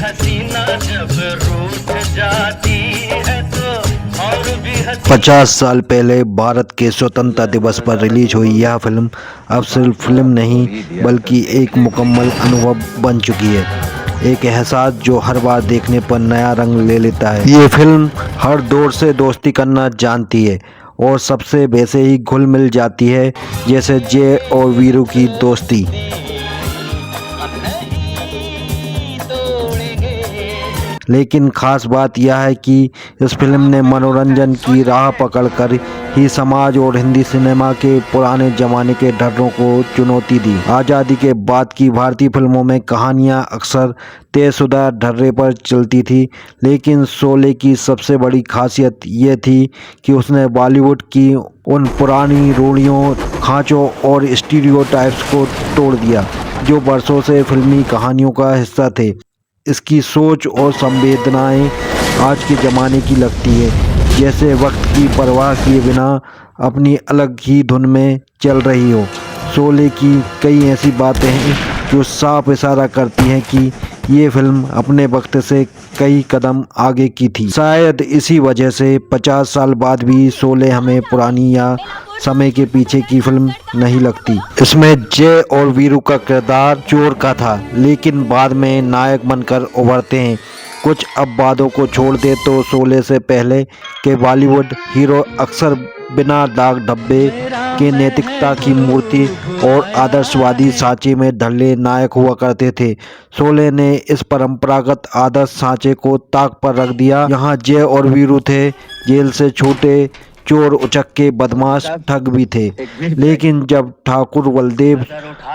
हसीना जब रूठ जाती है तो और भी 50 साल पहले भारत के स्वतंत्रता दिवस पर रिलीज हुई यह फिल्म अब सिर्फ फिल्म नहीं बल्कि एक मुकम्मल अनुभव बन चुकी है। एक एहसास जो हर बार देखने पर नया रंग ले लेता है। ये फिल्म हर दौर से दोस्ती करना जानती है और सबसे वैसे ही घुल मिल जाती है जैसे जय और वीरू की दोस्ती। लेकिन ख़ास बात यह है कि इस फिल्म ने मनोरंजन की राह पकड़कर ही समाज और हिंदी सिनेमा के पुराने ज़माने के डरों को चुनौती दी। आज़ादी के बाद की भारतीय फिल्मों में कहानियां अक्सर तयशुदा ढर्रे पर चलती थी, लेकिन शोले की सबसे बड़ी खासियत ये थी कि उसने बॉलीवुड की उन पुरानी रूढ़ियों, खाँचों और स्टीरियोटाइप्स को तोड़ दिया जो बरसों से फिल्मी कहानियों का हिस्सा थे। इसकी सोच और संवेदनाएं आज के ज़माने की लगती है, जैसे वक्त की परवाह किए बिना अपनी अलग ही धुन में चल रही हो। शोले की कई ऐसी बातें हैं जो साफ इशारा करती हैं कि ये फिल्म अपने वक्त से कई कदम आगे की थी। शायद इसी वजह से 50 साल बाद भी शोले हमें पुरानी या समय के पीछे की फिल्म नहीं लगती। इसमें जय और वीरू का किरदार चोर का था, लेकिन बाद में नायक बनकर उभरते हैं। कुछ अपवादों को छोड़ दे तो शोले से पहले के बॉलीवुड हीरो अक्सर बिना दाग धब्बे के नैतिकता की मूर्ति और आदर्शवादी सांचे में ढले नायक हुआ करते थे। शोले ने इस परंपरागत आदर्श सांचे को ताक पर रख दिया। यहाँ जय और वीरू थे, जेल से छूटे चोर, उचक्के, बदमाश, ठग भी थे। लेकिन जब ठाकुर बलदेव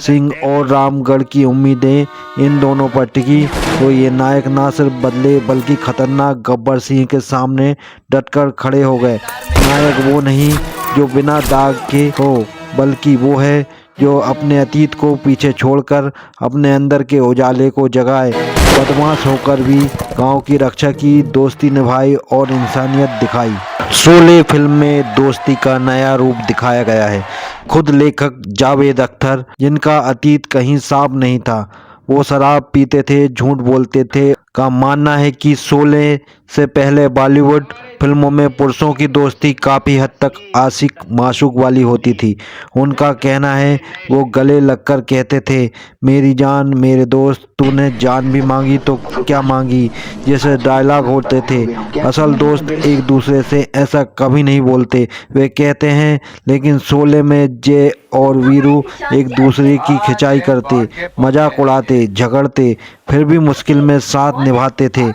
सिंह और रामगढ़ की उम्मीदें इन दोनों पर टिकी तो ये नायक ना सिर्फ बदले बल्कि खतरनाक गब्बर सिंह के सामने डटकर खड़े हो गए। नायक वो नहीं जो बिना दाग के हो, बल्कि वो है जो अपने अतीत को पीछे छोड़कर अपने अंदर के उजाले को जगाए। बदमाश होकर भी गांव की रक्षा की, दोस्ती निभाई और इंसानियत दिखाई। शोले फिल्म में दोस्ती का नया रूप दिखाया गया है। खुद लेखक जावेद अख्तर, जिनका अतीत कहीं साफ नहीं था, वो शराब पीते थे, झूठ बोलते थे, का मानना है कि शोले से पहले बॉलीवुड फिल्मों में पुरुषों की दोस्ती काफ़ी हद तक आशिक माशूक वाली होती थी। उनका कहना है वो गले लगकर कहते थे, मेरी जान मेरे दोस्त, तूने जान भी मांगी तो क्या मांगी, जैसे डायलॉग होते थे। असल दोस्त एक दूसरे से ऐसा कभी नहीं बोलते, वे कहते हैं। लेकिन शोले में जय और वीरू एक दूसरे की खिंचाई करते, मजाक उड़ाते, झगड़ते, फिर भी मुश्किल में साथ निभाते थे।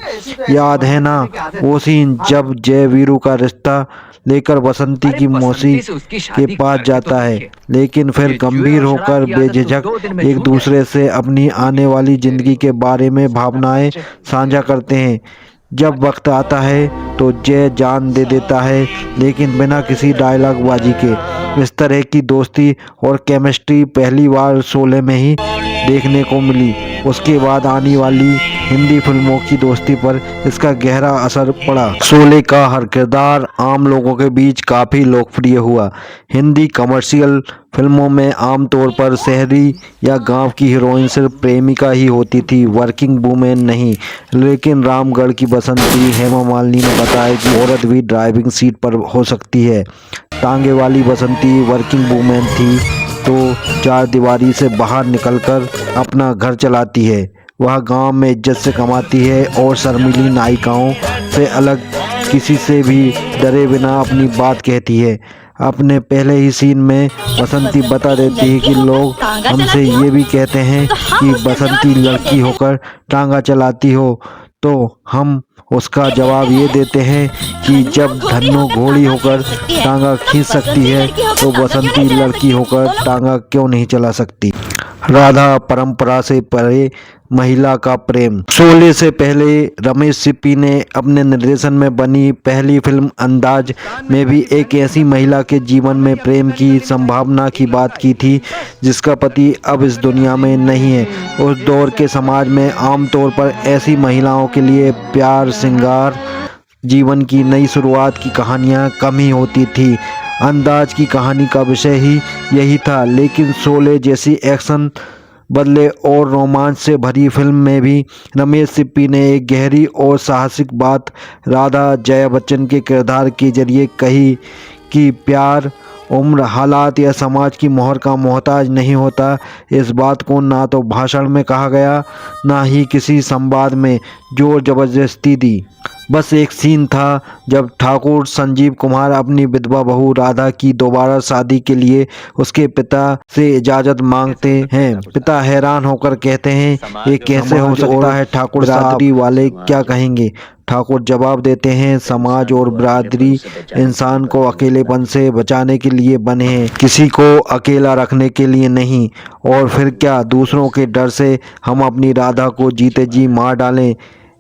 याद है ना वो सीन जब जय वीरू का रिश्ता लेकर बसंती की मौसी के पास जाता है, लेकिन फिर गंभीर होकर बेझिझक एक दूसरे से अपनी आने वाली जिंदगी के बारे में भावनाएं साझा करते हैं। जब वक्त आता है तो जय जान दे देता है, लेकिन बिना किसी डायलॉग बाजी के। इस तरह की दोस्ती और केमिस्ट्री पहली बार शोले में ही देखने को मिली। उसके बाद आने वाली हिंदी फिल्मों की दोस्ती पर इसका गहरा असर पड़ा। शोले का हर किरदार आम लोगों के बीच काफ़ी लोकप्रिय हुआ। हिंदी कमर्शियल फिल्मों में आमतौर पर शहरी या गांव की हीरोइन सिर्फ प्रेमिका ही होती थी, वर्किंग वूमेन नहीं। लेकिन रामगढ़ की बसंती हेमा मालिनी ने बताया कि औरत भी ड्राइविंग सीट पर हो सकती है। टांगे वाली बसंती वर्किंग वूमेन थी तो चार दीवारी से बाहर निकलकर अपना घर चलाती है। वह गांव में इज्जत से कमाती है और शर्मीली नायिकाओं से अलग किसी से भी डरे बिना अपनी बात कहती है। अपने पहले ही सीन में बसंती बता देती है कि लोग हमसे ये भी कहते हैं कि बसंती लड़की होकर टांगा चलाती हो, तो हम उसका जवाब ये देते हैं कि जब धन्नो घोड़ी होकर टांगा खींच सकती है तो बसंती लड़की होकर टांगा क्यों नहीं चला सकती। राधा परंपरा से परे महिला का प्रेम। शोले से पहले रमेश सिप्पी ने अपने निर्देशन में बनी पहली फिल्म अंदाज में भी एक ऐसी महिला के जीवन में प्रेम की संभावना की बात की थी जिसका पति अब इस दुनिया में नहीं है। उस दौर के समाज में आमतौर पर ऐसी महिलाओं के लिए प्यार, श्रृंगार, जीवन की नई शुरुआत की कहानियाँ कम ही होती थी। अंदाज की कहानी का विषय ही यही था, लेकिन शोले जैसी एक्शन बदले और रोमांच से भरी फिल्म में भी रमेश सिप्पी ने एक गहरी और साहसिक बात राधा जया बच्चन के किरदार के जरिए कही कि प्यार उम्र, हालात या समाज की मोहर का मोहताज नहीं होता। इस बात को ना तो भाषण में कहा गया, ना ही किसी संवाद में जोर जबरदस्ती दी। बस एक सीन था जब ठाकुर संजीव कुमार अपनी विधवा बहू राधा की दोबारा शादी के लिए उसके पिता से इजाज़त मांगते हैं। पिता हैरान होकर कहते हैं, ये कैसे हो सकता है ठाकुर साहब, बिरादरी वाले क्या कहेंगे? ठाकुर जवाब देते हैं, समाज और बिरादरी इंसान को अकेलेपन से बचाने के लिए बने हैं, किसी को अकेला रखने के लिए नहीं। और फिर क्या, दूसरों के डर से हम अपनी राधा को जीते जी मार डालें।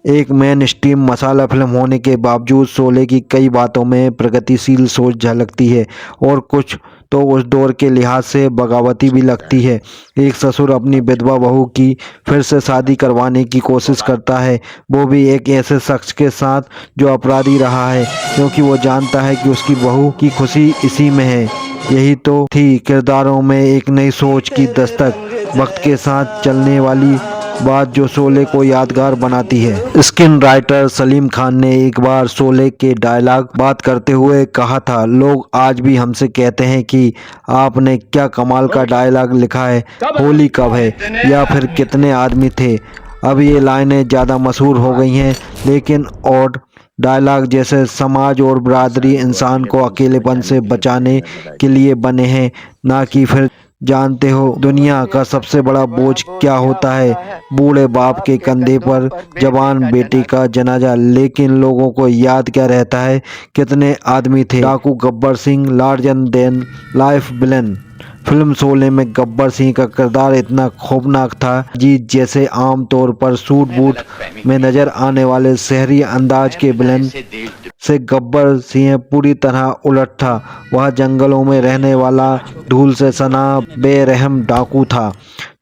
एक मेन स्ट्रीम मसाला फिल्म होने के बावजूद शोले की कई बातों में प्रगतिशील सोच झलकती है और कुछ तो उस दौर के लिहाज से बगावती भी लगती है। एक ससुर अपनी विधवा बहू की फिर से शादी करवाने की कोशिश करता है, वो भी एक ऐसे शख्स के साथ जो अपराधी रहा है, क्योंकि वो जानता है कि उसकी बहू की खुशी इसी में है। यही तो थी किरदारों में एक नई सोच की दस्तक, वक्त के साथ चलने वाली बात जो शोले को यादगार बनाती है। स्क्रीन राइटर सलीम खान ने एक बार शोले के डायलॉग बात करते हुए कहा था, लोग आज भी हमसे कहते हैं कि आपने क्या कमाल का डायलॉग लिखा है, होली कब है या फिर कितने आदमी थे। अब ये लाइनें ज़्यादा मशहूर हो गई हैं, लेकिन और डायलॉग जैसे समाज और बिरादरी इंसान को अकेलेपन से बचाने के लिए बने हैं, ना कि फिर जानते हो दुनिया का सबसे बड़ा बोझ क्या होता है, बूढ़े बाप के कंधे पर जवान बेटी का जनाजा। लेकिन लोगों को याद क्या रहता है, कितने आदमी थे। डाकू Gabbar Singh larger than life villain. Film Sholay में गब्बर सिंह का किरदार इतना खौफनाक था जी, जैसे आमतौर पर सूट बूट में नजर आने वाले शहरी अंदाज के विलन से गब्बर सिंह पूरी तरह उलट था। वह जंगलों में रहने वाला धूल से सना बेरहम डाकू था,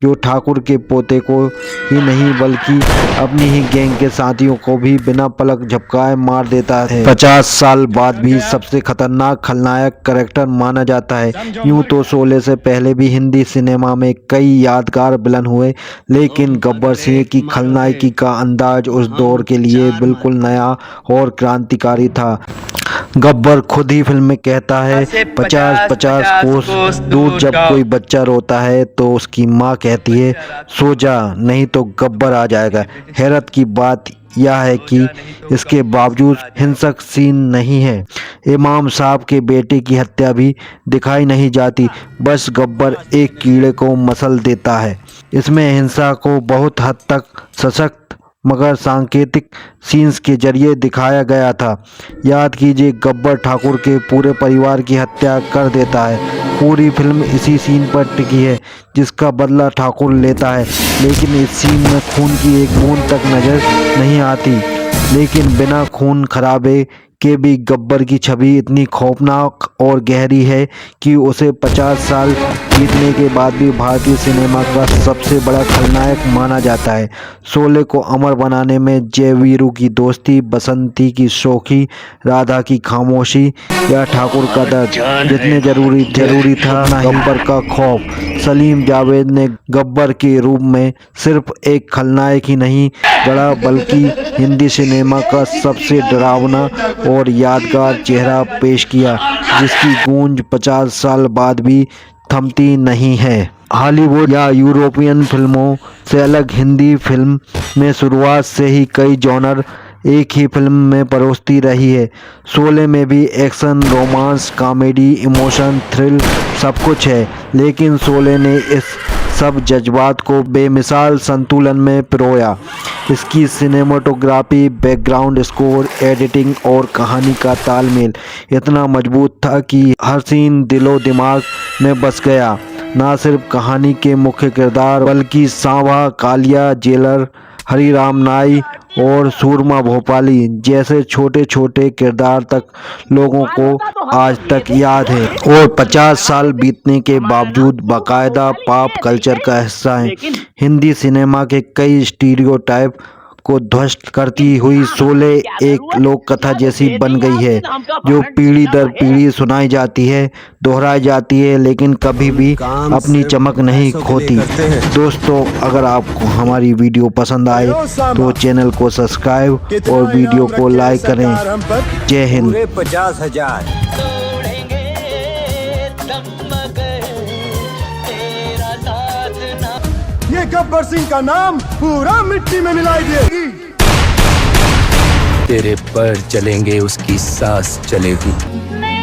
जो ठाकुर के पोते को ही नहीं बल्कि अपनी ही गैंग के साथियों को भी बिना पलक झपकाए मार देता है। 50 साल बाद भी सबसे खतरनाक खलनायक कैरेक्टर माना जाता है। यूं तो शोले से पहले भी हिंदी सिनेमा में कई यादगार विलन हुए, लेकिन गब्बर सिंह की खलनायकी का अंदाज उस दौर के लिए बिल्कुल नया और क्रांतिकारी था। गब्बर खुद ही फिल्म में कहता है, 50-50 कोस दूर जब कोई बच्चा रोता है तो उसकी माँ कहती है, सो जा नहीं तो गब्बर आ जाएगा। हैरत की बात यह है कि इसके बावजूद हिंसक सीन नहीं है। इमाम साहब के बेटे की हत्या भी दिखाई नहीं जाती, बस गब्बर एक कीड़े को मसल देता है। इसमें हिंसा को बहुत हद तक सशक्त मगर सांकेतिक सीन्स के जरिए दिखाया गया था। याद कीजिए, गब्बर ठाकुर के पूरे परिवार की हत्या कर देता है। पूरी फिल्म इसी सीन पर टिकी है जिसका बदला ठाकुर लेता है, लेकिन इस सीन में खून की एक बूंद तक नजर नहीं आती। लेकिन बिना खून खराबे के भी गब्बर की छवि इतनी खौफनाक और गहरी है कि उसे 50 साल बीतने के बाद भी भारतीय सिनेमा का सबसे बड़ा खलनायक माना जाता है। शोले को अमर बनाने में जय वीरू की दोस्ती, बसंती की शोखी, राधा की खामोशी या ठाकुर का दर्द जितने जरूरी था ना गब्बर का खौफ। सलीम जावेद ने गब्बर के रूप में सिर्फ एक खलनायक ही नहीं गढ़ा, बल्कि हिंदी सिनेमा का सबसे डरावना और यादगार चेहरा पेश किया, जिसकी गूंज 50 साल बाद भी थमती नहीं है। हॉलीवुड या यूरोपियन फिल्मों से अलग हिंदी फिल्म में शुरुआत से ही कई जॉनर एक ही फिल्म में परोसती रही है। शोले में भी action, romance, comedy, emotion, thrill सब कुछ है, लेकिन शोले ने इस सब जज्बात को बेमिसाल संतुलन में पिरोया। इसकी सिनेमाटोग्राफी, बैकग्राउंड स्कोर, एडिटिंग और कहानी का तालमेल इतना मजबूत था कि हर सीन दिलो दिमाग में बस गया। ना सिर्फ कहानी के मुख्य किरदार बल्कि सांवा, कालिया, जेलर, हरिराम नाई और सूरमा भोपाली जैसे छोटे छोटे किरदार तक लोगों को आज तक याद है और 50 साल बीतने के बावजूद बाकायदा पॉप कल्चर का हिस्सा है। हिंदी सिनेमा के कई स्टीरियोटाइप को ध्वस्त करती हुई शोले एक लोक कथा जैसी बन गई है, जो पीढ़ी दर पीढ़ी सुनाई जाती है, दोहराई जाती है, लेकिन कभी भी अपनी चमक नहीं खोती। दोस्तों, अगर आपको हमारी वीडियो पसंद आए तो चैनल को सब्सक्राइब और वीडियो को लाइक करें। जय हिंद। 50,000 तोड़ेंगे दम मगर तेरा साथ ना। ये गब्बर सिंह का नाम पूरा मिट्टी में मिलाई देगी। तेरे पैर चलेंगे, उसकी सांस चलेगी। मैं